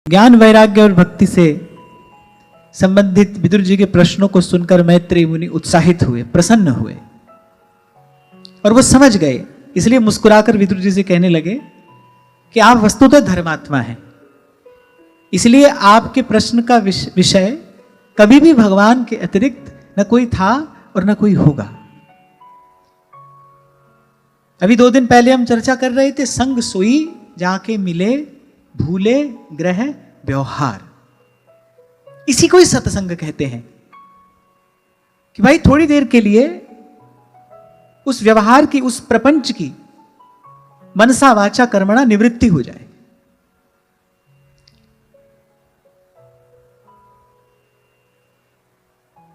ज्ञान वैराग्य और भक्ति से संबंधित विदुर जी के प्रश्नों को सुनकर मैत्रेय मुनि उत्साहित हुए, प्रसन्न हुए और वो समझ गए। इसलिए मुस्कुराकर विदुर जी से कहने लगे कि आप वस्तुतः धर्मात्मा हैं, इसलिए आपके प्रश्न का विषय कभी भी भगवान के अतिरिक्त न कोई था और न कोई होगा। अभी 2 दिन पहले हम चर्चा कर रहे थे, संग सोई जाके मिले भूले ग्रह व्यवहार। इसी को ही सत्संग कहते हैं कि भाई थोड़ी देर के लिए उस व्यवहार की, उस प्रपंच की मनसा वाचा कर्मणा निवृत्ति हो जाए।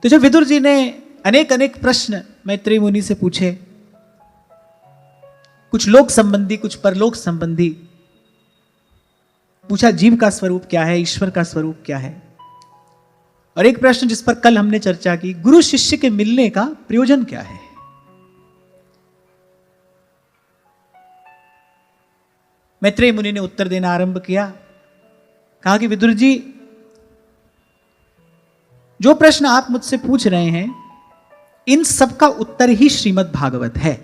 तो जब विदुर जी ने अनेक अनेक प्रश्न मैत्रेय मुनि से पूछे, कुछ लोक संबंधी, कुछ परलोक संबंधी, पूछा जीव का स्वरूप क्या है, ईश्वर का स्वरूप क्या है, और एक प्रश्न जिस पर कल हमने चर्चा की, गुरु शिष्य के मिलने का प्रयोजन क्या है। मैत्रेय मुनि ने उत्तर देना आरंभ किया। कहा कि विदुर जी, जो प्रश्न आप मुझसे पूछ रहे हैं, इन सब का उत्तर ही श्रीमद् भागवत है।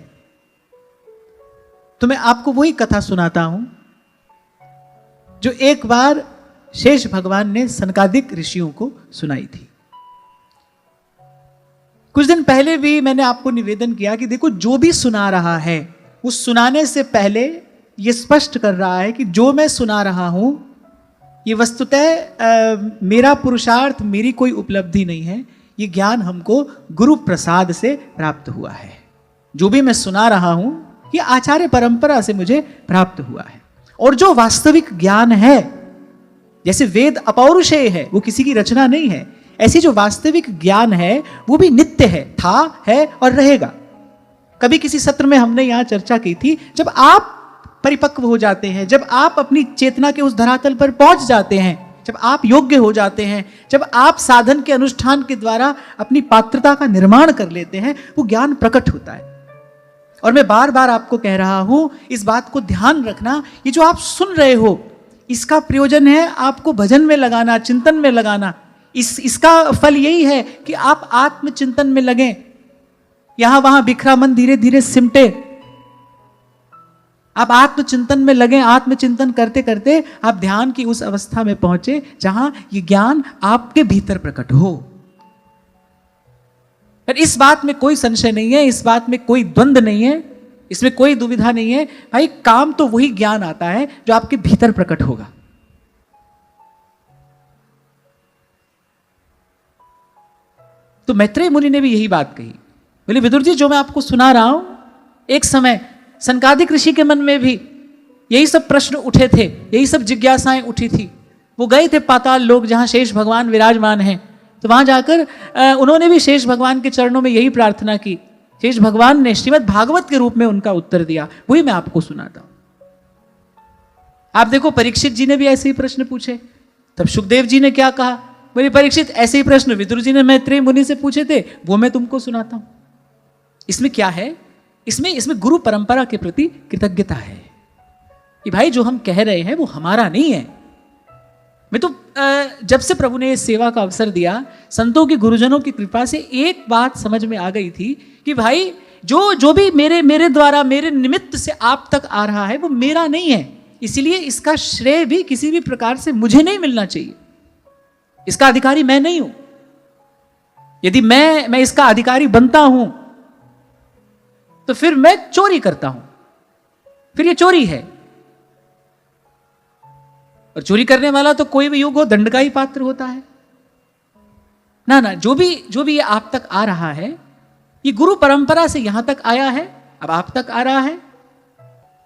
तो मैं आपको वही कथा सुनाता हूं जो एक बार शेष भगवान ने सनकादिक ऋषियों को सुनाई थी। कुछ दिन पहले भी मैंने आपको निवेदन किया कि देखो, जो भी सुना रहा है वो सुनाने से पहले ये स्पष्ट कर रहा है कि जो मैं सुना रहा हूं ये वस्तुतः मेरा पुरुषार्थ, मेरी कोई उपलब्धि नहीं है। ये ज्ञान हमको गुरु प्रसाद से प्राप्त हुआ है। जो भी मैं सुना रहा हूं ये आचार्य परंपरा से मुझे प्राप्त हुआ है। और जो वास्तविक ज्ञान है, जैसे वेद अपौरुषेय है, वो किसी की रचना नहीं है, ऐसी जो वास्तविक ज्ञान है वो भी नित्य है, था, है और रहेगा। कभी किसी सत्र में हमने यहां चर्चा की थी, जब आप परिपक्व हो जाते हैं, जब आप अपनी चेतना के उस धरातल पर पहुंच जाते हैं, जब आप योग्य हो जाते हैं, जब आप साधन के अनुष्ठान के द्वारा अपनी पात्रता का निर्माण कर लेते हैं, वो ज्ञान प्रकट होता है। और मैं बार बार आपको कह रहा हूं, इस बात को ध्यान रखना, ये जो आप सुन रहे हो इसका प्रयोजन है आपको भजन में लगाना, चिंतन में लगाना। इसका फल यही है कि आप आत्मचिंतन में लगें, यहां वहां बिखरा मन धीरे धीरे सिमटे, आप आत्मचिंतन में लगें। आत्मचिंतन करते करते आप ध्यान की उस अवस्था में पहुंचे जहां ये ज्ञान आपके भीतर प्रकट हो। पर इस बात में कोई संशय नहीं है, इस बात में कोई द्वंद्व नहीं है, इसमें कोई दुविधा नहीं है। भाई, काम तो वही ज्ञान आता है जो आपके भीतर प्रकट होगा। तो मैत्रेय मुनि ने भी यही बात कही। बोले, विदुर जी, जो मैं आपको सुना रहा हूं, एक समय सनकादिक ऋषि के मन में भी यही सब प्रश्न उठे थे, यही सब जिज्ञासाएं उठी थी। वो गए थे पाताल लोक, जहां शेष भगवान विराजमान हैं। तो वहां जाकर उन्होंने भी शेष भगवान के चरणों में यही प्रार्थना की। शेष भगवान ने श्रीमद् भागवत के रूप में उनका उत्तर दिया। वही मैं आपको सुनाता हूं। आप देखो, परीक्षित जी ने भी ऐसे ही प्रश्न पूछे। तब सुखदेव जी ने क्या कहा? बोले, परीक्षित, ऐसे ही प्रश्न विदुर जी ने मैत्रेय मुनि से पूछे थे, वो मैं तुमको सुनाता हूं। इसमें क्या है? इसमें गुरु परंपरा के प्रति कृतज्ञता है कि भाई जो हम कह रहे हैं वो हमारा नहीं है। मैं तो जब से प्रभु ने इस सेवा का अवसर दिया, संतों की, गुरुजनों की कृपा से एक बात समझ में आ गई थी कि भाई जो भी मेरे द्वारा, मेरे निमित्त से आप तक आ रहा है वो मेरा नहीं है। इसलिए इसका श्रेय भी किसी भी प्रकार से मुझे नहीं मिलना चाहिए। इसका अधिकारी मैं नहीं हूं। यदि मैं इसका अधिकारी बनता हूं तो फिर मैं चोरी करता हूं, फिर ये चोरी है। और चोरी करने वाला तो कोई भी युग हो, दंड का ही पात्र होता है ना। जो भी ये आप तक आ रहा है, ये गुरु परंपरा से यहां तक आया है, अब आप तक आ रहा है।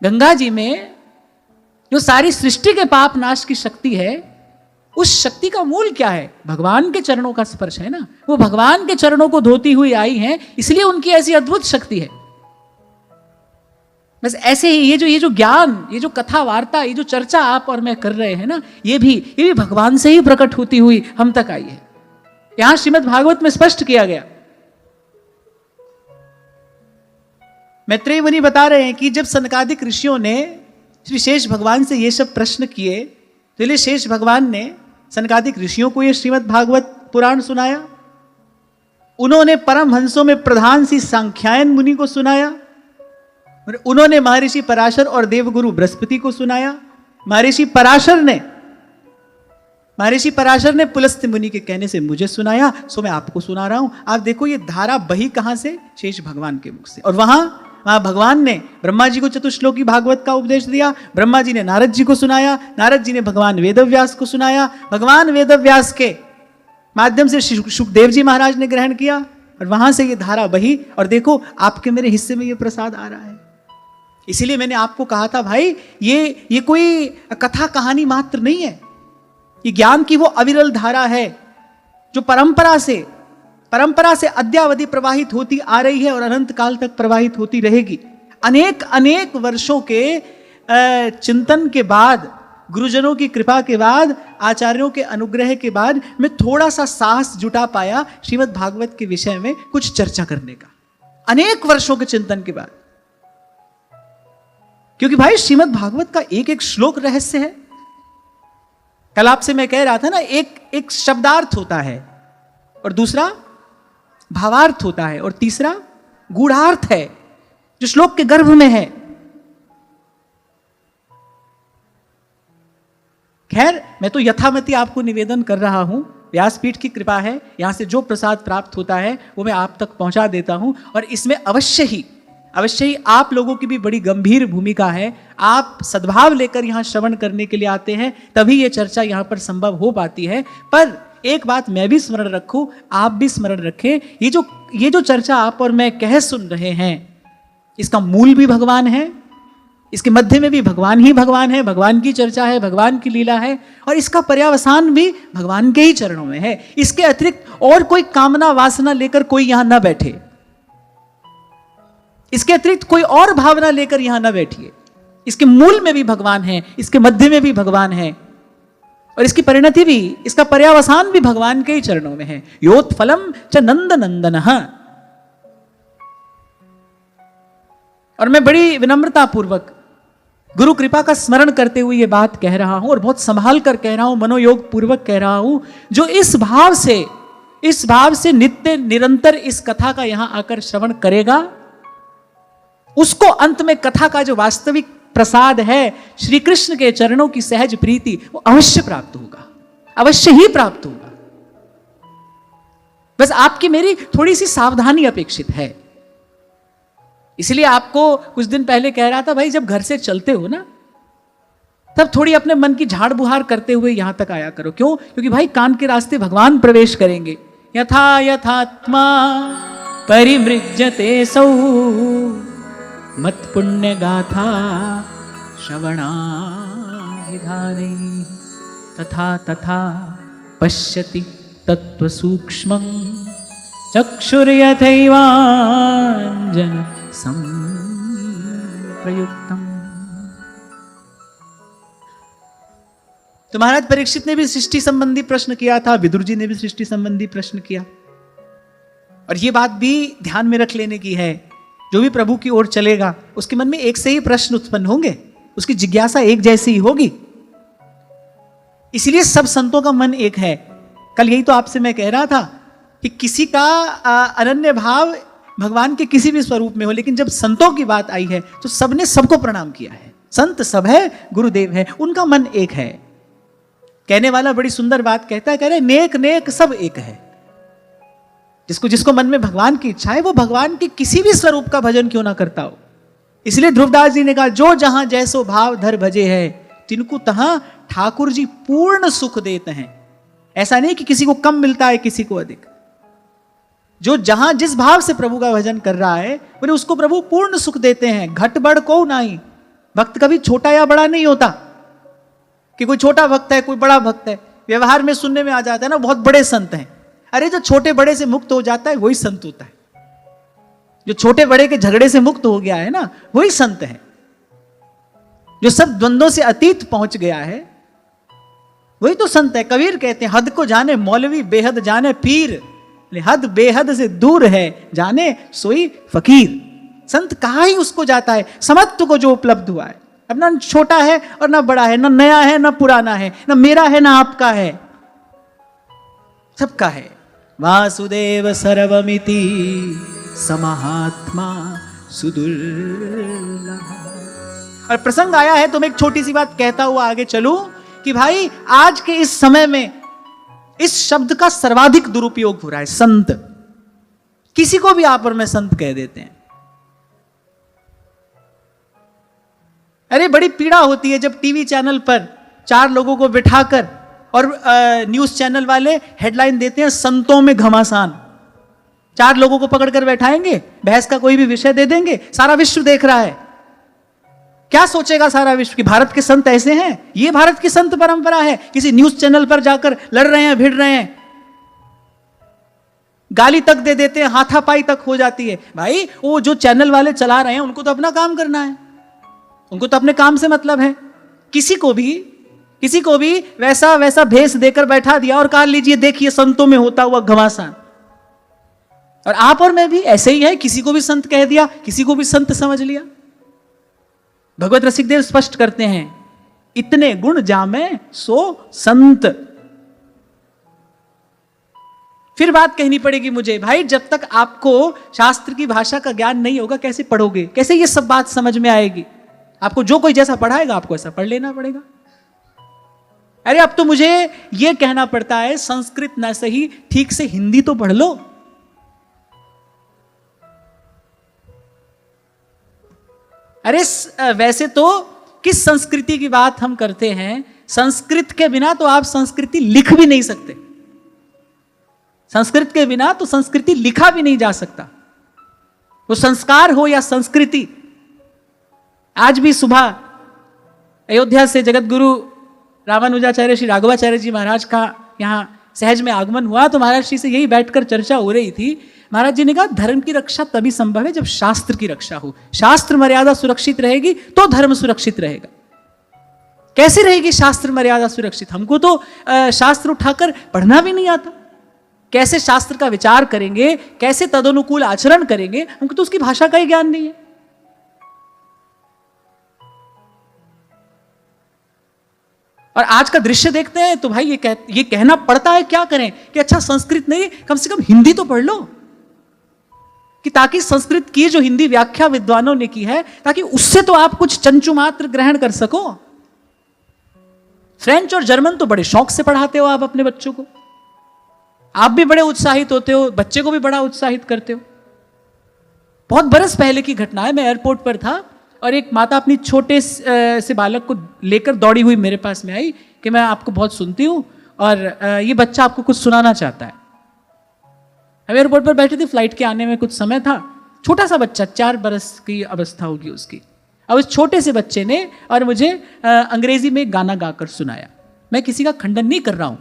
गंगा जी में जो सारी सृष्टि के पाप नाश की शक्ति है, उस शक्ति का मूल क्या है? भगवान के चरणों का स्पर्श है ना। वो भगवान के चरणों को धोती हुई आई हैं, इसलिए उनकी ऐसी अद्भुत शक्ति है। बस ऐसे ही ये जो ज्ञान, ये जो कथा वार्ता, ये जो चर्चा आप और मैं कर रहे हैं ना, ये भी भगवान से ही प्रकट होती हुई हम तक आई है। यहां श्रीमद् भागवत में स्पष्ट किया गया। मैत्रेय मुनि बता रहे हैं कि जब सनकादिक ऋषियों ने श्री शेष भगवान से ये सब प्रश्न किए तो इसलिए शेष भगवान ने सनकादिक ऋषियों को यह श्रीमद् भागवत पुराण सुनाया। उन्होंने परमहंसों में प्रधान सी सांख्यायन मुनि को सुनाया। उन्होंने महर्षि पराशर और देवगुरु बृहस्पति को सुनाया। महर्षि पराशर ने पुलस्त्य मुनि के कहने से मुझे सुनाया, सो मैं आपको सुना रहा हूं। आप देखो ये धारा बही कहां से? शेष भगवान के मुख से। और वहां भगवान ने ब्रह्मा जी को चतुश्लोकी भागवत का उपदेश दिया। ब्रह्मा जी ने नारद जी को सुनाया। नारद जी ने भगवान वेदव्यास को सुनाया। भगवान वेदव्यास के माध्यम से सुखदेव जी महाराज ने ग्रहण किया और वहां से ये धारा बही। और देखो आपके मेरे हिस्से में ये प्रसाद आ रहा है। इसीलिए मैंने आपको कहा था भाई, ये कोई कथा कहानी मात्र नहीं है। ये ज्ञान की वो अविरल धारा है जो परंपरा से अद्यावधि प्रवाहित होती आ रही है और अनंत काल तक प्रवाहित होती रहेगी। अनेक वर्षों के चिंतन के बाद, गुरुजनों की कृपा के बाद, आचार्यों के अनुग्रह के बाद मैं थोड़ा सा साहस जुटा पाया श्रीमद् भागवत के विषय में कुछ चर्चा करने का, अनेक वर्षों के चिंतन के बाद। क्योंकि भाई श्रीमद् भागवत का एक एक श्लोक रहस्य है। कल आपसे मैं कह रहा था ना, एक शब्दार्थ होता है और दूसरा भावार्थ होता है और तीसरा गूढ़ार्थ है जो श्लोक के गर्भ में है। खैर, मैं तो यथामति आपको निवेदन कर रहा हूं। व्यासपीठ की कृपा है, यहां से जो प्रसाद प्राप्त होता है वो मैं आप तक पहुंचा देता हूं। और इसमें अवश्य ही आप लोगों की भी बड़ी गंभीर भूमिका है। आप सद्भाव लेकर यहां श्रवण करने के लिए आते हैं, तभी यह चर्चा यहां पर संभव हो पाती है। पर एक बात मैं भी स्मरण रखूं, आप भी स्मरण रखें, ये जो चर्चा आप और मैं कह सुन रहे हैं, इसका मूल भी भगवान है, इसके मध्य में भी भगवान ही भगवान है, भगवान की चर्चा है, भगवान की लीला है, और इसका पर्यावसान भी भगवान के ही चरणों में है। इसके अतिरिक्त और कोई कामना वासना लेकर कोई यहां ना बैठे, इसके अतिरिक्त कोई और भावना लेकर यहां ना बैठिए। इसके मूल में भी भगवान है, इसके मध्य में भी भगवान है, और इसकी परिणति भी, इसका पर्यावसान भी भगवान के ही चरणों में है। योत्फलम च नंद नंदनः। और मैं बड़ी विनम्रता पूर्वक गुरु कृपा का स्मरण करते हुए ये बात कह रहा हूं, और बहुत संभाल कर कह रहा हूं, मनोयोग पूर्वक कह रहा हूं। जो इस भाव से नित्य निरंतर इस कथा का यहां आकर श्रवण करेगा, उसको अंत में कथा का जो वास्तविक प्रसाद है, श्री कृष्ण के चरणों की सहज प्रीति, वो अवश्य प्राप्त होगा, अवश्य ही प्राप्त होगा। बस आपकी मेरी थोड़ी सी सावधानी अपेक्षित है। इसलिए आपको कुछ दिन पहले कह रहा था, भाई जब घर से चलते हो ना, तब थोड़ी अपने मन की झाड़ बुहार करते हुए यहां तक आया करो। क्यों? क्योंकि भाई कान के रास्ते भगवान प्रवेश करेंगे। यथा यथात्मा परिमृज्यते सौ मत पुण्य गाथा श्रवणाभिधाने तथा तथा पश्यति तत्व सूक्ष्मं चक्षुर्यथैवांजन संप्रयुक्तम्। तो महाराज परीक्षित ने भी सृष्टि संबंधी प्रश्न किया था, विदुर जी ने भी सृष्टि संबंधी प्रश्न किया। और ये बात भी ध्यान में रख लेने की है, जो भी प्रभु की ओर चलेगा उसके मन में एक से ही प्रश्न उत्पन्न होंगे, उसकी जिज्ञासा एक जैसी ही होगी। इसलिए सब संतों का मन एक है। कल यही तो आपसे मैं कह रहा था कि किसी का अनन्य भाव भगवान के किसी भी स्वरूप में हो, लेकिन जब संतों की बात आई है तो सबने सबको प्रणाम किया है। संत सब है, गुरुदेव है, उनका मन एक है। कहने वाला बड़ी सुंदर बात कहता है, कह रहे नेक नेक सब एक है। जिसको मन में भगवान की इच्छा है, वो भगवान के किसी भी स्वरूप का भजन क्यों ना करता हो। इसलिए ध्रुवदास जी ने कहा, जो जहां जैसो भाव धर भजे है, तिनको तहां ठाकुर जी पूर्ण सुख देते हैं। ऐसा नहीं कि किसी को कम मिलता है, किसी को अधिक। जो जहां जिस भाव से प्रभु का भजन कर रहा है, बोले उसको प्रभु पूर्ण सुख देते हैं। घट बढ़ को नहीं। भक्त कभी छोटा या बड़ा नहीं होता कि कोई छोटा भक्त है, कोई बड़ा भक्त है। व्यवहार में सुनने में आ जाता है ना, बहुत बड़े संत हैं। अरे जो छोटे बड़े से मुक्त हो जाता है वही संत होता है। जो छोटे बड़े के झगड़े से मुक्त हो गया है ना, वही संत है। जो सब द्वंद्वों से अतीत पहुंच गया है, वही तो संत है। कबीर कहते हैं, हद को जाने मौलवी, बेहद जाने पीर। हद बेहद से दूर है, जाने सोई फकीर। संत कहाँ ही उसको जाता है, समत्व को जो उपलब्ध हुआ है। अब ना छोटा है और ना बड़ा है, ना नया है ना पुराना है, ना मेरा है ना आपका है, सबका है। वासुदेव सर्वमिति समहात्मा सुदुर्लभ। और प्रसंग आया है तो मैं एक छोटी सी बात कहता हुआ आगे चलूं कि भाई आज के इस समय में इस शब्द का सर्वाधिक दुरुपयोग हो रहा है, संत। किसी को भी आप और मैं संत कह देते हैं। अरे बड़ी पीड़ा होती है जब टीवी चैनल पर 4 लोगों को बिठाकर और न्यूज चैनल वाले हेडलाइन देते हैं संतों में घमासान। 4 लोगों को पकड़कर बैठाएंगे, बहस का कोई भी विषय दे देंगे, सारा विश्व देख रहा है। क्या सोचेगा सारा विश्व कि भारत के संत ऐसे हैं? ये भारत की संत परंपरा है? किसी न्यूज चैनल पर जाकर लड़ रहे हैं, भिड़ रहे हैं, गाली तक दे देते हैं, हाथापाई तक हो जाती है। भाई वो जो चैनल वाले चला रहे हैं उनको तो अपना काम करना है, उनको तो अपने काम से मतलब है। किसी को भी वैसा भेष देकर बैठा दिया और कहा लीजिए देखिए संतों में होता हुआ घमासान। और आप और मैं भी ऐसे ही है, किसी को भी संत कह दिया, किसी को भी संत समझ लिया। भगवत रसिकदेव स्पष्ट करते हैं, इतने गुण जामे सो संत। फिर बात कहनी पड़ेगी मुझे, भाई जब तक आपको शास्त्र की भाषा का ज्ञान नहीं होगा कैसे पढ़ोगे, कैसे ये सब बात समझ में आएगी? आपको जो कोई जैसा पढ़ाएगा आपको ऐसा पढ़ लेना पड़ेगा। अरे अब तो मुझे यह कहना पड़ता है संस्कृत ना सही ठीक से हिंदी तो पढ़ लो। अरे वैसे तो किस संस्कृति की बात हम करते हैं, संस्कृत के बिना तो आप संस्कृति लिख भी नहीं सकते। संस्कृत के बिना तो संस्कृति लिखा भी नहीं जा सकता। वो संस्कार हो या संस्कृति। आज भी सुबह अयोध्या से जगत गुरु रामानुजाचार्य श्री राघवाचार्य जी महाराज का यहाँ सहज में आगमन हुआ तो महाराज श्री से यही बैठकर चर्चा हो रही थी। महाराज जी ने कहा धर्म की रक्षा तभी संभव है जब शास्त्र की रक्षा हो। शास्त्र मर्यादा सुरक्षित रहेगी तो धर्म सुरक्षित रहेगा। कैसे रहेगी शास्त्र मर्यादा सुरक्षित? हमको तो शास्त्र उठाकर पढ़ना भी नहीं आता। कैसे शास्त्र का विचार करेंगे, कैसे तदनुकूल आचरण करेंगे, हमको तो उसकी भाषा का ही ज्ञान नहीं है। और आज का दृश्य देखते हैं तो भाई ये कहना पड़ता है, क्या करें कि अच्छा संस्कृत नहीं कम से कम हिंदी तो पढ़ लो, कि ताकि संस्कृत की जो हिंदी व्याख्या विद्वानों ने की है ताकि उससे तो आप कुछ चंचु मात्र ग्रहण कर सको। फ्रेंच और जर्मन तो बड़े शौक से पढ़ाते हो आप अपने बच्चों को, आप भी बड़े उत्साहित होते हो, बच्चे को भी बड़ा उत्साहित करते हो। बहुत बरस पहले की घटना है, मैं एयरपोर्ट पर था और एक माता अपनी छोटे से बालक को लेकर दौड़ी हुई मेरे पास में आई कि मैं आपको बहुत सुनती हूँ और ये बच्चा आपको कुछ सुनाना चाहता है। हम एयरपोर्ट पर बैठे थे, फ्लाइट के आने में कुछ समय था। छोटा सा बच्चा, 4 बरस की अवस्था होगी उसकी। अब उस छोटे से बच्चे ने और मुझे अंग्रेजी में गाना गाकर सुनाया। मैं किसी का खंडन नहीं कर रहा हूं,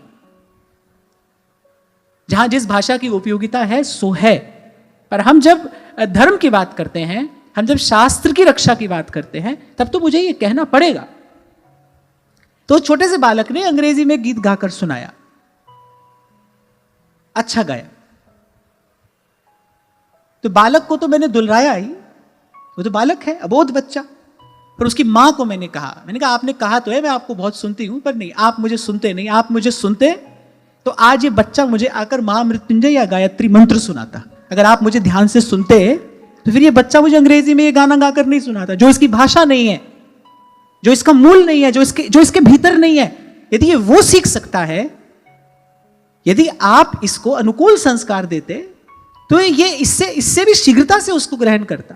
जहां जिस भाषा की उपयोगिता है सो है, पर हम जब धर्म की बात करते हैं, हम जब शास्त्र की रक्षा की बात करते हैं, तब तो मुझे ये कहना पड़ेगा। तो छोटे से बालक ने अंग्रेजी में गीत गाकर सुनाया, अच्छा गाया। तो बालक को तो मैंने दुलराया ही, वो तो बालक है, अबोध बच्चा। पर उसकी मां को मैंने कहा आपने कहा तो है मैं आपको बहुत सुनती हूं, पर नहीं, आप मुझे सुनते नहीं। आप मुझे सुनते तो आज ये बच्चा मुझे आकर महामृत्युंजय या गायत्री मंत्र सुनाता। अगर आप मुझे ध्यान से सुनते तो फिर ये बच्चा मुझे अंग्रेजी में ये गाना गाकर नहीं सुनाता, जो इसकी भाषा नहीं है, जो इसका मूल नहीं है, जो इसके भीतर नहीं है। यदि ये वो सीख सकता है, यदि आप इसको अनुकूल संस्कार देते तो ये इससे भी शीघ्रता से उसको ग्रहण करता।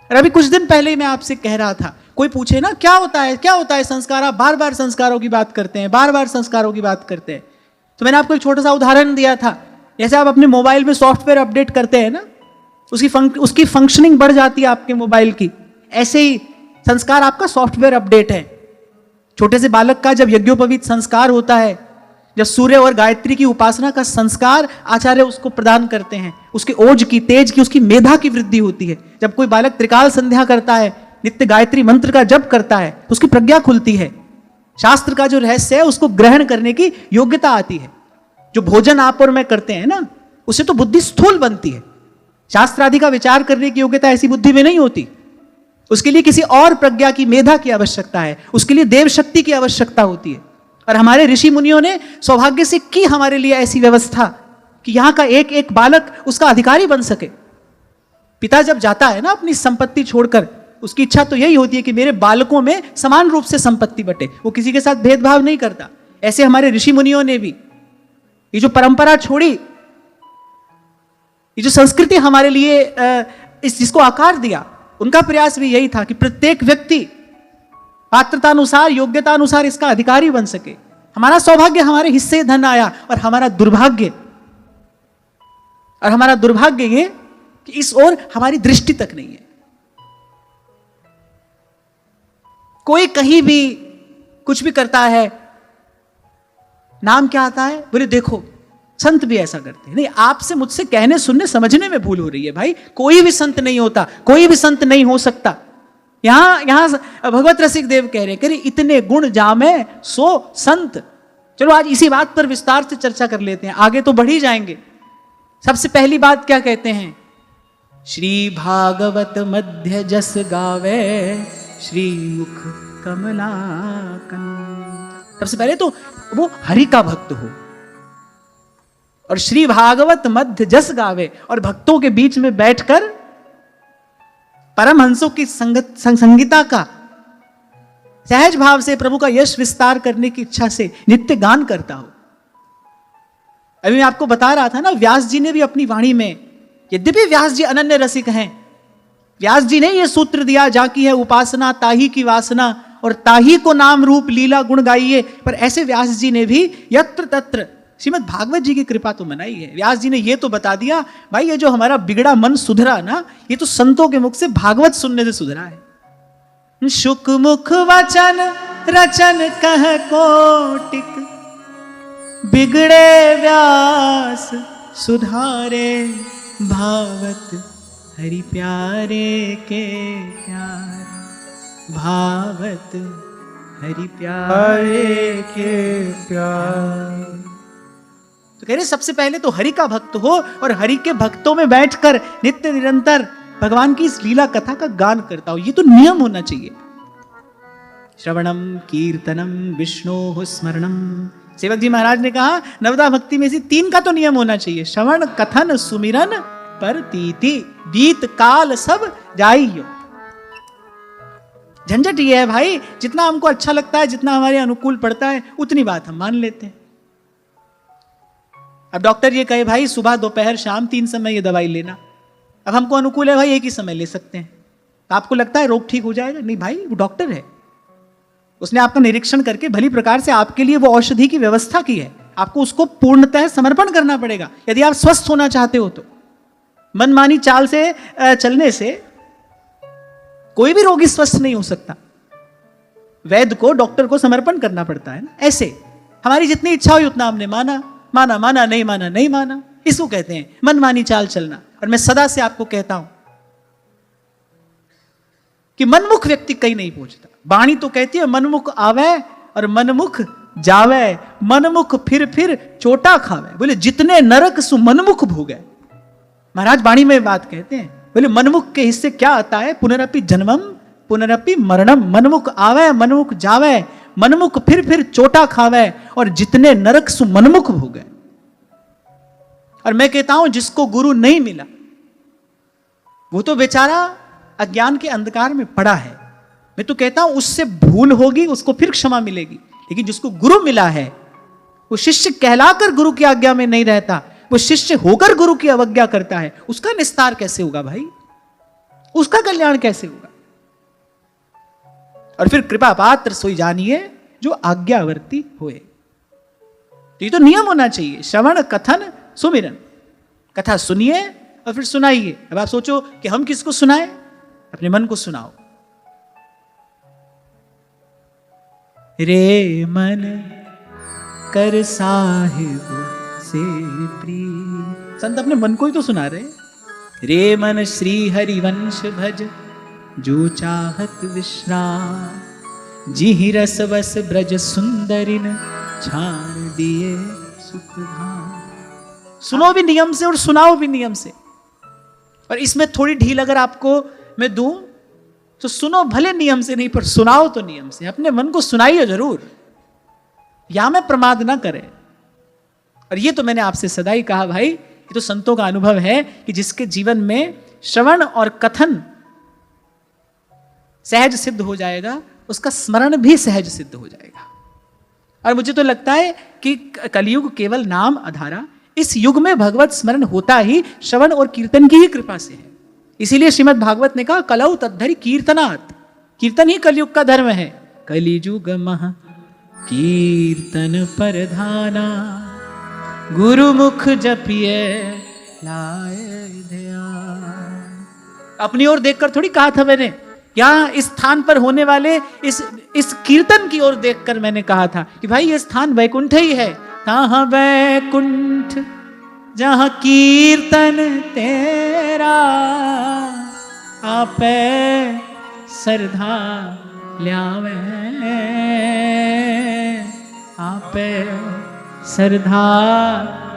और अभी कुछ दिन पहले ही मैं आपसे कह रहा था, कोई पूछे ना क्या होता है संस्कार, आप बार बार संस्कारों की बात करते हैं, बार बार संस्कारों की बात करते हैं। तो मैंने आपको एक छोटा सा उदाहरण दिया था, जैसे आप अपने मोबाइल में सॉफ्टवेयर अपडेट करते हैं ना, उसकी फंक्शनिंग बढ़ जाती है आपके मोबाइल की, ऐसे ही संस्कार आपका सॉफ्टवेयर अपडेट है। छोटे से बालक का जब यज्ञोपवीत संस्कार होता है, जब सूर्य और गायत्री की उपासना का संस्कार आचार्य उसको प्रदान करते हैं, उसके ओज की, तेज की, उसकी मेधा की वृद्धि होती है। जब कोई बालक त्रिकाल संध्या करता है, नित्य गायत्री मंत्र का जप करता है, तो उसकी प्रज्ञा खुलती है, शास्त्र का जो रहस्य है उसको ग्रहण करने की योग्यता आती है। जो भोजन आप और मैं करते हैं ना, उससे तो बुद्धि स्थूल बनती है। शास्त्र आदि का विचार करने की योग्यता ऐसी बुद्धि में नहीं होती। उसके लिए किसी और प्रज्ञा की, मेधा की आवश्यकता है, उसके लिए देव शक्ति की आवश्यकता होती है। और हमारे ऋषि मुनियों ने सौभाग्य से की हमारे लिए ऐसी व्यवस्था कि यहां का एक एक बालक उसका अधिकारी बन सके। पिता जब जाता है ना अपनी संपत्ति छोड़कर, उसकी इच्छा तो यही होती है कि मेरे बालकों में समान रूप से संपत्ति बटे, वो किसी के साथ भेदभाव नहीं करता। ऐसे हमारे ऋषि मुनियों ने भी ये जो परंपरा छोड़ी, ये जो संस्कृति हमारे लिए इस जिसको आकार दिया, उनका प्रयास भी यही था कि प्रत्येक व्यक्ति पात्रतानुसार, योग्यतानुसार इसका अधिकारी बन सके। हमारा सौभाग्य हमारे हिस्से धन आया, और हमारा दुर्भाग्य ये कि इस ओर हमारी दृष्टि तक नहीं है। कोई कहीं भी कुछ भी करता है, नाम क्या आता है, बोले देखो संत भी ऐसा करते हैं। नहीं, आपसे मुझसे कहने सुनने समझने में भूल हो रही है भाई। कोई भी संत नहीं होता, कोई भी संत नहीं हो सकता। यहां भगवत रसिक देव कह रहे हैं, इतने गुण जामे सो संत। चलो आज इसी बात पर विस्तार से चर्चा कर लेते हैं, आगे तो बढ़ ही जाएंगे। सबसे पहली बात क्या कहते हैं, श्री भागवत मध्य जस गावे श्री मुख कमलाकन। सबसे पहले तो वो हरि का भक्त हो, और श्री भागवत मध्य जस गावे, और भक्तों के बीच में बैठकर परमहंसों की संगीता का सहज भाव से प्रभु का यश विस्तार करने की इच्छा से नित्य गान करता हो। अभी मैं आपको बता रहा था ना, व्यास जी ने भी अपनी वाणी में, यद्यपि व्यास जी अनन्य रसिक हैं, व्यास जी ने यह सूत्र दिया, जाकी है उपासना ताही की वासना, और ताही को नाम रूप लीला गुण गाइए। पर ऐसे व्यास जी ने भी यत्र तत्र श्रीमद् भागवत जी की कृपा तो मनाई है। व्यास जी ने यह तो बता दिया, भाई ये जो हमारा बिगड़ा मन सुधरा ना, ये तो संतों के मुख से भागवत सुनने से सुधरा है। शुक मुख वचन रचन कह कोटिक, बिगड़े व्यास सुधारे, भावत हरि प्यारे के प्यार, भावत हरि प्यारे के प्यार। तो कह रहे सबसे पहले तो हरि का भक्त हो, और हरि के भक्तों में बैठकर नित्य निरंतर भगवान की इस लीला कथा का गान करता हो। ये तो नियम होना चाहिए। श्रवणम कीर्तनम विष्णु स्मरणम। सेवक जी महाराज ने कहा नवदा भक्ति में से 3 का तो नियम होना चाहिए, श्रवण कथन सुमिरन परतीति, बीत काल सब जाइयो। झंझट ये है भाई, जितना हमको अच्छा लगता है, जितना हमारे अनुकूल पड़ता है, उतनी बात हम मान लेते हैं। अब डॉक्टर ये कहे भाई सुबह दोपहर शाम 3 समय ये दवाई लेना, अब हमको अनुकूल है भाई एक ही समय ले सकते हैं, तो आपको लगता है रोग ठीक हो जाएगा? नहीं भाई, वो डॉक्टर है, उसने आपका निरीक्षण करके भली प्रकार से आपके लिए वो औषधि की व्यवस्था की है। आपको उसको पूर्णतः समर्पण करना पड़ेगा यदि आप स्वस्थ होना चाहते हो। तो मनमानी चाल से चलने से कोई भी रोगी स्वस्थ नहीं हो सकता। वैद्य को, डॉक्टर को समर्पण करना पड़ता है ना। ऐसे हमारी जितनी इच्छा हुई उतना हमने माना, माना माना, नहीं माना नहीं माना, इसको कहते हैं मनमानी चाल चलना। और मैं सदा से आपको कहता हूं कि मनमुख व्यक्ति कहीं नहीं पहुंचता। वाणी तो कहती है मनमुख आवे और मनमुख जावे, मनमुख फिर चोटा खावे। बोले जितने नरक सु मनमुख भोगे। महाराज वाणी में बात कहते हैं, बोले मनमुख के हिस्से क्या आता है? पुनरपि जन्मम पुनरपि मरणम। मनमुख आवे मनमुख जावे, मनमुख फिर चोटा खावे, और जितने नरक सु मनमुख भोगे। और मैं कहता हूं जिसको गुरु नहीं मिला वो तो बेचारा अज्ञान के अंधकार में पड़ा है। मैं तो कहता हूं उससे भूल होगी, उसको फिर क्षमा मिलेगी। लेकिन जिसको गुरु मिला है वो शिष्य कहलाकर गुरु की आज्ञा में नहीं रहता, वो शिष्य होकर गुरु की अवज्ञा करता है। उसका निस्तार कैसे होगा भाई? उसका कल्याण कैसे होगा? और फिर कृपा पात्र सोई जानिए जो आज्ञावर्ती होए। तो ये तो नियम होना चाहिए, श्रवण कथन सुमिरन। कथा सुनिए और फिर सुनाइए। अब आप सोचो कि हम किसको सुनाएं? अपने मन को सुनाओ। रे मन कर साहिब से प्रिय। संत अपने मन को ही तो सुना रहे। रे मन श्री हरिवंश भज जो चाहत विश्राम, जिहि रस बस ब्रज सुंदरिन छान दिए सुख धाम। सुनो भी नियम से और सुनाओ भी नियम से। और इसमें थोड़ी ढील अगर आपको मैं दूं तो सुनो भले नियम से नहीं, पर सुनाओ तो नियम से, अपने मन को सुनाइए जरूर, या में प्रमाद ना करें। और ये तो मैंने आपसे सदा ही कहा भाई, ये तो संतों का अनुभव है कि जिसके जीवन में श्रवण और कथन सहज सिद्ध हो जाएगा, उसका स्मरण भी सहज सिद्ध हो जाएगा। और मुझे तो लगता है कि कलयुग केवल नाम आधारा, इस युग में भगवत स्मरण होता ही श्रवण और कीर्तन की ही कृपा से है। इसीलिए श्रीमद् भागवत ने कहा कलौ तद्धरि कीर्तनात्, कीर्तन ही कलयुग का धर्म है। कलिजुग महा कीर्तन परधाना, गुरुमुख जपिए लाए ध्यान। अपनी ओर देखकर थोड़ी कहा था मैंने, यहाँ इस स्थान पर होने वाले इस कीर्तन की ओर देखकर मैंने कहा था कि भाई ये स्थान वैकुंठ ही है। कहाँ वैकुंठ जहाँ कीर्तन तेरा, आपे श्रद्धा ल्यावे, आपे श्रद्धा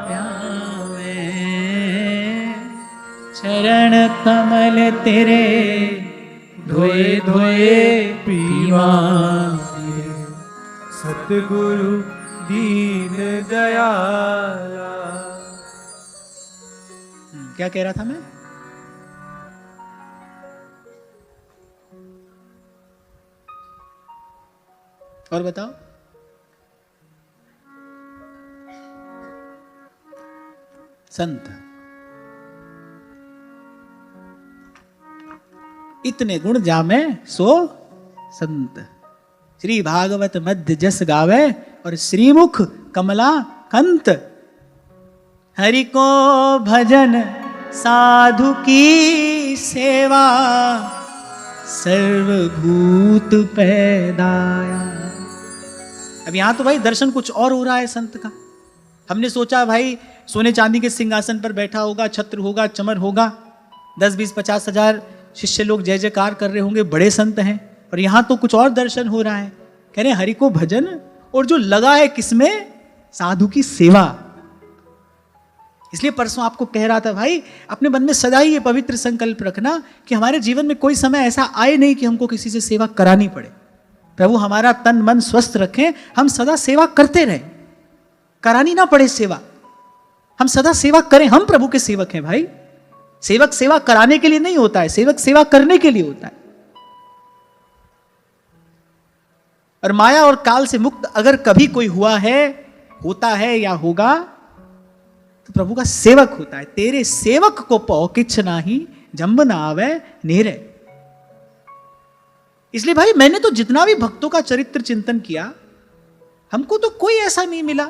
ल्यावे। चरण कमल तेरे धोए धोए पीवा, सतगुरु दीन दयाला। क्या कह रहा था मैं? और बताओ। संत इतने गुण जामे सो संत, श्री भागवत मध्य जस गावे और श्रीमुख कमला कंत। हरि को भजन साधु की सेवा, सर्वभूत पैदाया। अब यहां तो भाई दर्शन कुछ और हो रहा है संत का। हमने सोचा भाई सोने चांदी के सिंहासन पर बैठा होगा, छत्र होगा, चमर होगा, 10, 20, 50 हजार शिष्य लोग जय जयकार कर रहे होंगे, बड़े संत हैं। और यहां तो कुछ और दर्शन हो रहा है। कह रहे हरि को भजन, और जो लगा है किसमें? साधु की सेवा। इसलिए परसों आपको कह रहा था भाई, अपने मन में सदा ही ये पवित्र संकल्प रखना कि हमारे जीवन में कोई समय ऐसा आए नहीं कि हमको किसी से सेवा करानी पड़े। प्रभु हमारा तन मन स्वस्थ रखें, हम सदा सेवा करते रहें, करानी ना पड़े सेवा, हम सदा सेवा करें। हम प्रभु के सेवक हैं भाई। सेवक सेवा कराने के लिए नहीं होता है, सेवक सेवा करने के लिए होता है। और माया और काल से मुक्त अगर कभी कोई हुआ है, होता है या होगा, तो प्रभु का सेवक होता है। तेरे सेवक को पौ किछ नाही, जंब ना आवे नेरे। इसलिए भाई मैंने तो जितना भी भक्तों का चरित्र चिंतन किया, हमको तो कोई ऐसा नहीं मिला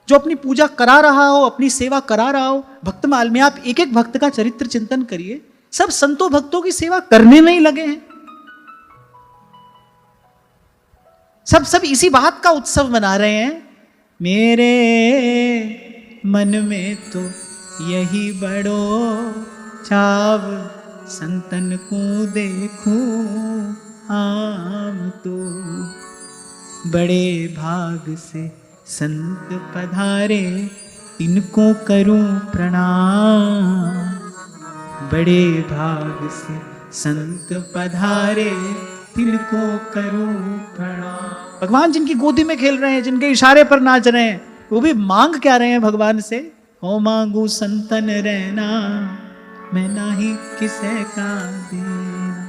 जो अपनी पूजा करा रहा हो, अपनी सेवा करा रहा हो। भक्तमाल में आप एक एक भक्त का चरित्र चिंतन करिए, सब संतों भक्तों की सेवा करने में ही लगे हैं। सब इसी बात का उत्सव मना रहे हैं। मेरे मन में तो यही बड़ो चाव, संतन को देखूं आम तो। बड़े भाग से संत पधारे, इनको करूं प्रणाम। बड़े भाग से संत पधारे, तिनको करूं प्रणाम। भगवान जिनकी गोदी में खेल रहे हैं, जिनके इशारे पर नाच रहे हैं, वो भी मांग क्या रहे हैं भगवान से? हो मांगू संतन रहना, मैं नाही किसे का देना।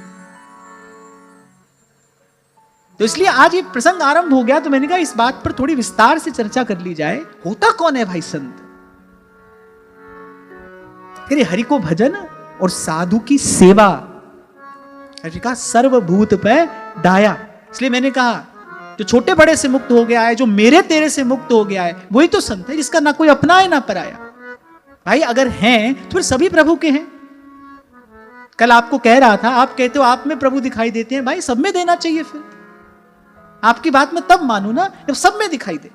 तो इसलिए आज ये प्रसंग आरंभ हो गया, तो मैंने कहा इस बात पर थोड़ी विस्तार से चर्चा कर ली जाए। होता कौन है भाई संत? फिर हरि को भजन और साधु की सेवा, हरि का सर्वभूत पे दाया। इसलिए मैंने कहा जो छोटे बड़े से मुक्त हो गया है, जो मेरे तेरे से मुक्त हो गया है, वही तो संत है, जिसका ना कोई अपना है ना पराया। भाई अगर हैं तो फिर सभी प्रभु के हैं। कल आपको कह रहा था, आप कहते हो आप में प्रभु दिखाई देते हैं, भाई सब में देना चाहिए। फिर आपकी बात में तब मानू ना जब सब में दिखाई दे।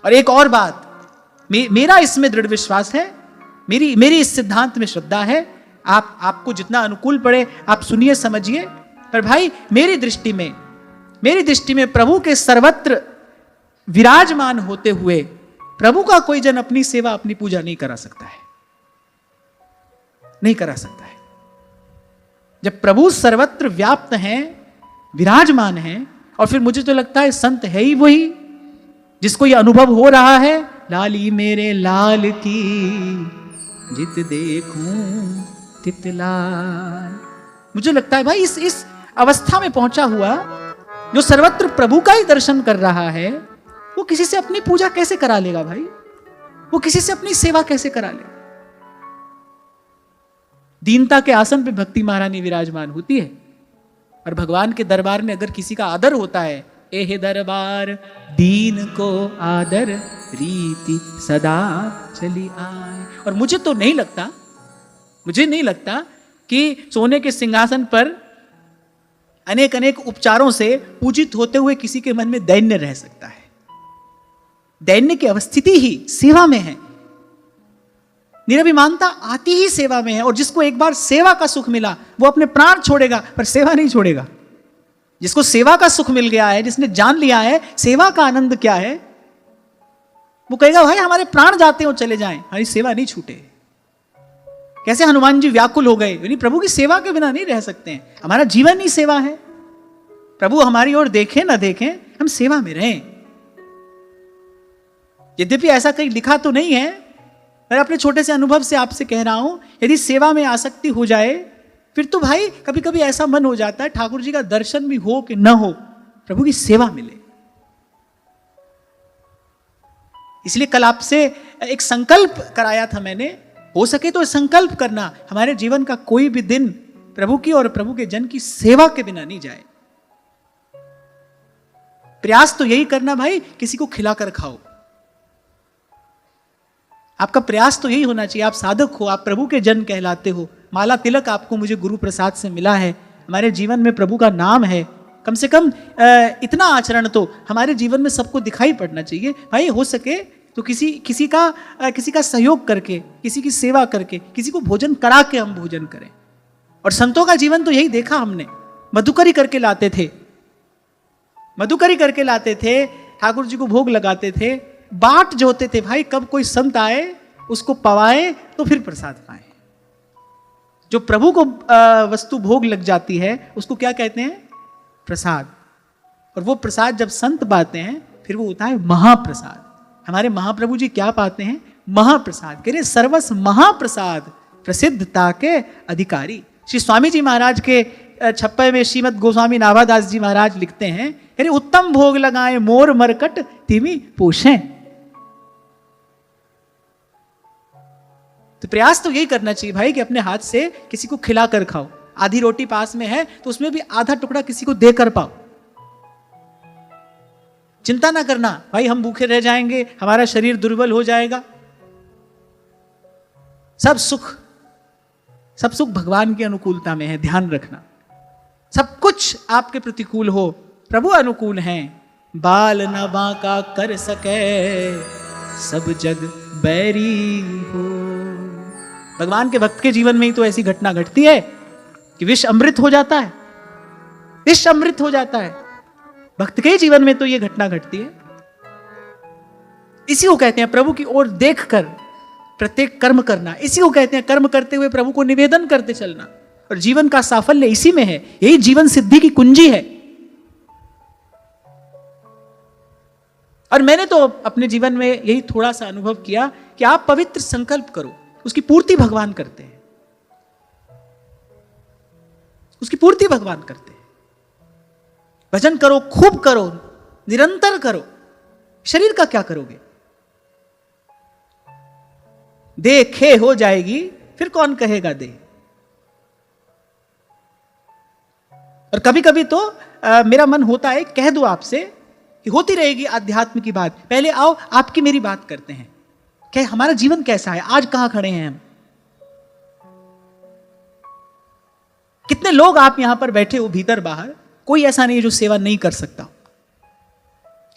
और एक और बात, मेरा इसमें दृढ़ विश्वास है, मेरी इस सिद्धांत में श्रद्धा है। आपको जितना अनुकूल पड़े आप सुनिए समझिए, पर भाई मेरी दृष्टि में प्रभु के सर्वत्र विराजमान होते हुए प्रभु का कोई जन अपनी सेवा अपनी पूजा नहीं करा सकता है, नहीं करा सकता है। जब प्रभु सर्वत्र व्याप्त हैं, विराजमान हैं, और फिर मुझे तो लगता है संत है ही वही जिसको ये अनुभव हो रहा है, लाली मेरे लाल की जित देखूं तित लाल। मुझे लगता है भाई इस अवस्था में पहुंचा हुआ जो सर्वत्र प्रभु का ही दर्शन कर रहा है, वो किसी से अपनी पूजा कैसे करा लेगा भाई? वो किसी से अपनी सेवा कैसे करा लेगा? दीनता के आसन पे भक्ति महारानी विराजमान होती है, और भगवान के दरबार में अगर किसी का आदर होता है, एह दरबार दीन को आदर रीति सदा चली आए। और मुझे नहीं लगता कि सोने के सिंहासन पर अनेक अनेक उपचारों से पूजित होते हुए किसी के मन में दैन्य रह सकता है। दैन्य की अवस्थिति ही सेवा में है, निरभिमानता आती ही सेवा में है। और जिसको एक बार सेवा का सुख मिला वो अपने प्राण छोड़ेगा पर सेवा नहीं छोड़ेगा। जिसको सेवा का सुख मिल गया है, जिसने जान लिया है सेवा का आनंद क्या है, वो कहेगा भाई हमारे प्राण जाते हो चले जाएं, हमारी सेवा नहीं छूटे। कैसे हनुमान जी व्याकुल हो गए, यानी प्रभु की सेवा के बिना नहीं रह सकते हैं। हमारा जीवन ही सेवा है। प्रभु हमारी ओर देखें ना देखें, हम सेवा में रहें। यद्यपि ऐसा कहीं लिखा तो नहीं है, मैं अपने छोटे से अनुभव से आपसे कह रहा हूं, यदि सेवा में आसक्ति हो जाए फिर तो भाई कभी कभी ऐसा मन हो जाता है ठाकुर जी का दर्शन भी हो कि न हो, प्रभु की सेवा मिले। इसलिए कल आपसे एक संकल्प कराया था मैंने, हो सके तो संकल्प करना हमारे जीवन का कोई भी दिन प्रभु की और प्रभु के जन की सेवा के बिना नहीं जाए। प्रयास तो यही करना भाई, किसी को खिलाकर खाओ। आपका प्रयास तो यही होना चाहिए। आप साधक हो, आप प्रभु के जन कहलाते हो, माला तिलक आपको मुझे गुरु प्रसाद से मिला है, हमारे जीवन में प्रभु का नाम है, कम से कम इतना आचरण तो हमारे जीवन में सबको दिखाई पड़ना चाहिए। भाई हो सके तो किसी का सहयोग करके, किसी की सेवा करके, किसी को भोजन करा के हम भोजन करें। और संतों का जीवन तो यही देखा हमने, मधुकरी करके लाते थे, ठाकुर जी को भोग लगाते थे, बाट जो होते थे भाई, कब कोई संत आए उसको पवाए तो फिर प्रसाद पाए। जो प्रभु को वस्तु भोग लग जाती है उसको क्या कहते हैं? प्रसाद। और वो प्रसाद जब संत पाते हैं फिर वो होता है महाप्रसाद। हमारे महाप्रभु जी क्या पाते हैं? महाप्रसाद। कह रहे सर्वस महाप्रसाद प्रसिद्धता के अधिकारी। श्री स्वामी जी महाराज के 56 में श्रीमद गोस्वामी नाभादास जी महाराज लिखते हैं, कह रहे उत्तम भोग लगाए मोर मरकट तिमी पोषें। तो प्रयास तो यही करना चाहिए भाई कि अपने हाथ से किसी को खिला कर खाओ। आधी रोटी पास में है तो उसमें भी आधा टुकड़ा किसी को देकर पाओ। चिंता ना करना भाई हम भूखे रह जाएंगे, हमारा शरीर दुर्बल हो जाएगा। सब सुख भगवान की अनुकूलता में है, ध्यान रखना। सब कुछ आपके प्रतिकूल हो, प्रभु अनुकूल हैं। बाल न बांका कर सके सब जग बैरी हो। भगवान के भक्त के जीवन में ही तो ऐसी घटना घटती है कि विष अमृत हो जाता है, विष अमृत हो जाता है। भक्त के जीवन में तो यह घटना घटती है। इसी को कहते हैं प्रभु की ओर देखकर प्रत्येक कर्म करना। इसी को कहते हैं कर्म करते हुए प्रभु को निवेदन करते चलना। और जीवन का साफल्य इसी में है, यही जीवन सिद्धि की कुंजी है। और मैंने तो अपने जीवन में यही थोड़ा सा अनुभव किया कि आप पवित्र संकल्प करो, उसकी पूर्ति भगवान करते हैं, उसकी पूर्ति भगवान करते हैं। भजन करो, खूब करो, निरंतर करो। शरीर का क्या करोगे? देह खे हो जाएगी फिर कौन कहेगा दे। और कभी कभी तो मेरा मन होता है कह दो आपसे कि होती रहेगी आध्यात्म की बात, पहले आओ आपकी मेरी बात करते हैं। क्या हमारा जीवन कैसा है, आज कहां खड़े हैं हम? कितने लोग आप यहां पर बैठे हो भीतर बाहर, कोई ऐसा नहीं है जो सेवा नहीं कर सकता।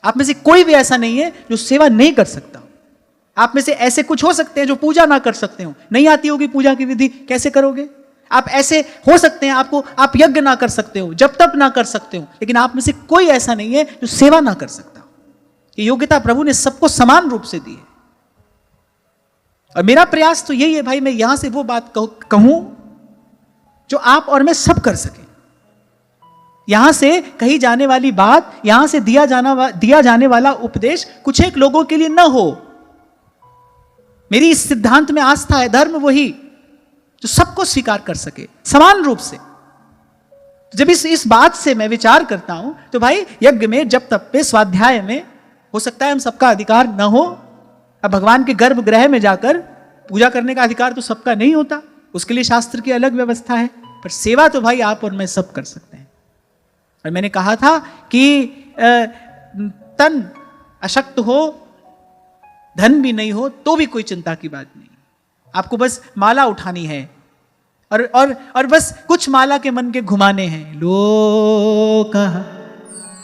आप में से कोई भी ऐसा नहीं है जो सेवा नहीं कर सकता। आप में से ऐसे कुछ हो सकते हैं जो पूजा ना कर सकते हो, नहीं आती होगी पूजा की विधि, कैसे करोगे? आप ऐसे हो सकते हैं आप यज्ञ ना कर सकते हो, जब तप ना कर सकते हो, लेकिन आप में से कोई ऐसा नहीं है जो सेवा ना कर सकता। ये योग्यता प्रभु ने सबको समान रूप से दी है। और मेरा प्रयास तो यही है भाई, मैं यहां से वो बात कहूं जो आप और मैं सब कर सकें। यहां से कही जाने वाली बात, यहां से दिया जाने वाला उपदेश कुछ एक लोगों के लिए न हो। मेरी इस सिद्धांत में आस्था है, धर्म वही जो सबको स्वीकार कर सके समान रूप से। जब इस बात से मैं विचार करता हूं तो भाई यज्ञ में, जब तप पे, स्वाध्याय में हो सकता है हम सबका अधिकार न हो। अब भगवान के गर्भगृह में जाकर पूजा करने का अधिकार तो सबका नहीं होता, उसके लिए शास्त्र की अलग व्यवस्था है। पर सेवा तो भाई आप और मैं सब कर सकते हैं। और मैंने कहा था कि तन अशक्त हो, धन भी नहीं हो तो भी कोई चिंता की बात नहीं। आपको बस माला उठानी है और बस कुछ माला के मन के घुमाने हैं। लोकः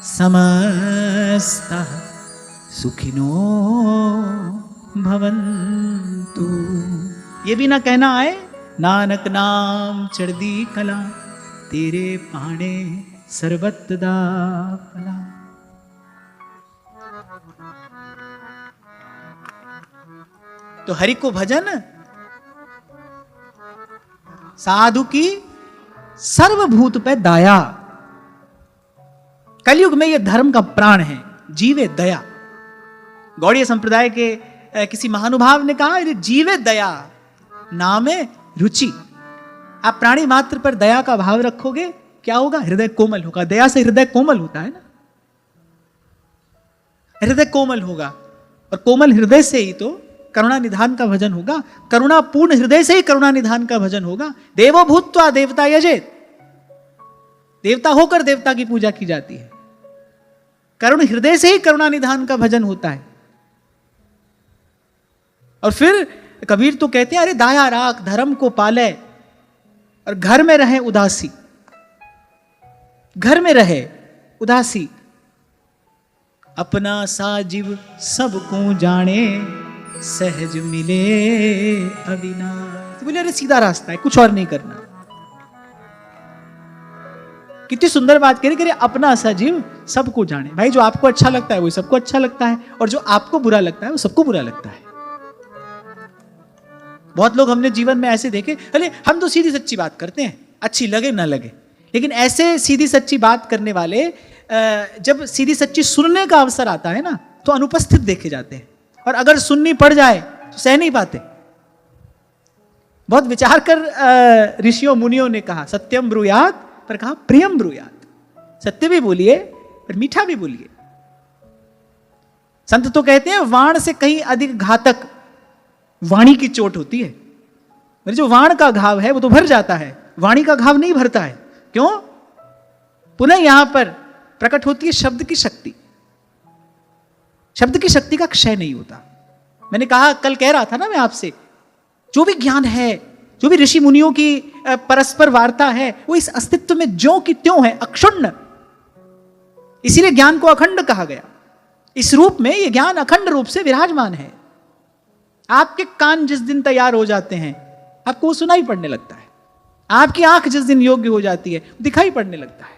समस्तः सुखिनो भवन्तु। ये भी ना कहना आए, नानक नाम चढ़दी कला, तेरे पाणे सर्वतदा फला। तो हरि को भजन साधु की सर्वभूत पे दया। कलयुग में यह धर्म का प्राण है, जीवे दया। गौड़ीय संप्रदाय के किसी महानुभाव ने कहा, जीवे दया नामे रुचि। आप प्राणी मात्र पर दया का भाव रखोगे, क्या होगा? हृदय कोमल होगा। दया से हृदय कोमल होता है ना, हृदय कोमल होगा। और कोमल हृदय से ही तो करुणा निधान का भजन होगा। करुणा पूर्ण हृदय से ही करुणा निधान का भजन होगा। देवो भूत्वा देवता यजेत, देवता होकर देवता की पूजा की जाती है। करुण हृदय से ही करुणा निधान का भजन होता है। और फिर कबीर तो कहते हैं, अरे दाया राख धर्म को पाले और घर में रहे उदासी। घर में रहे उदासी, अपना साजिब सबको जाने, सहज मिले अविनाश। तो बोले अरे सीधा रास्ता है, कुछ और नहीं करना। कितनी सुंदर बात कह रही, अपना सजीव सबको जाने। भाई जो आपको अच्छा लगता है वो सबको अच्छा लगता है, और जो आपको बुरा लगता है वो सबको बुरा लगता है। बहुत लोग हमने जीवन में ऐसे देखे, अरे हम तो सीधी सच्ची बात करते हैं, अच्छी लगे ना लगे। लेकिन ऐसे सीधी सच्ची बात करने वाले जब सीधी सच्ची सुनने का अवसर आता है ना, तो अनुपस्थित देखे जाते हैं। और अगर सुननी पड़ जाए तो सह नहीं पाते। बहुत विचार कर ऋषियों मुनियों ने कहा, सत्यम ब्रूयात, पर कहा प्रियम ब्रूयात। सत्य भी बोलिए पर मीठा भी बोलिए। संत तो कहते हैं वाण से कहीं अधिक घातक वाणी की चोट होती है। मेरे जो वाण का घाव है वो तो भर जाता है, वाणी का घाव नहीं भरता है। क्यों? पुनः यहां पर प्रकट होती है शब्द की शक्ति। शब्द की शक्ति का क्षय नहीं होता। मैंने कहा, कल कह रहा था ना मैं आपसे, जो भी ज्ञान है, जो भी ऋषि मुनियों की परस्पर वार्ता है, वो इस अस्तित्व में ज्यों की त्यों है, अक्षुण्ण। इसीलिए ज्ञान को अखंड कहा गया। इस रूप में ये ज्ञान अखंड रूप से विराजमान है। आपके कान जिस दिन तैयार हो जाते हैं, आपको वो सुनाई पड़ने लगता है। आपकी आंख जिस दिन योग्य हो जाती है, दिखाई पड़ने लगता है।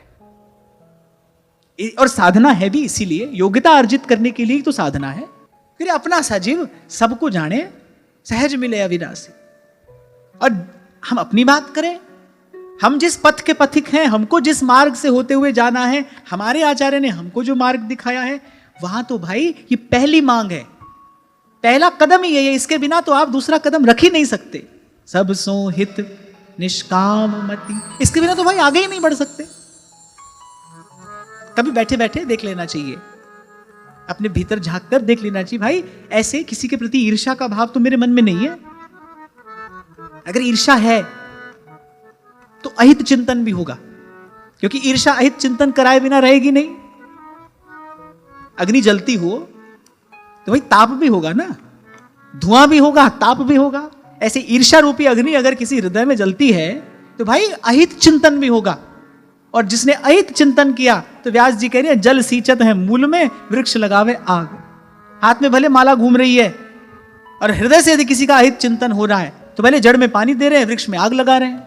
और साधना है भी इसीलिए, योग्यता अर्जित करने के लिए तो साधना है। फिर अपना सजीव सबको जाने, सहज मिले अविनाशी। और हम अपनी बात करें, हम जिस पथ के पथिक हैं, हमको जिस मार्ग से होते हुए जाना है, हमारे आचार्य ने हमको जो मार्ग दिखाया है, वहां तो भाई ये पहली मांग है, पहला कदम ही है। इसके बिना तो आप दूसरा कदम रख ही नहीं सकते। सब सो हित निष्काम मति, इसके बिना तो भाई आगे ही नहीं बढ़ सकते। कभी बैठे बैठे देख लेना चाहिए, अपने भीतर झांक कर देख लेना चाहिए, भाई ऐसे किसी के प्रति ईर्ष्या का भाव तो मेरे मन में नहीं है। अगर ईर्ष्या है तो अहित चिंतन भी होगा, क्योंकि ईर्ष्या अहित चिंतन कराए बिना रहेगी नहीं। अग्नि जलती हो तो भाई ताप भी होगा ना, धुआं भी होगा, ताप भी होगा। ऐसे ईर्ष्या रूपी अग्नि अगर किसी हृदय में जलती है तो भाई अहित चिंतन भी होगा। और जिसने अहित चिंतन किया, तो व्यास जी कह रहे हैं, जल सींचत है मूल में, वृक्ष लगावे आग। हाथ में भले माला घूम रही है, और हृदय से यदि किसी का अहित चिंतन हो रहा है, तो भले जड़ में पानी दे रहे हैं, वृक्ष में आग लगा रहे हैं।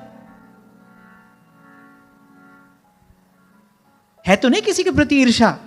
है तो नहीं किसी के प्रति ईर्ष्या,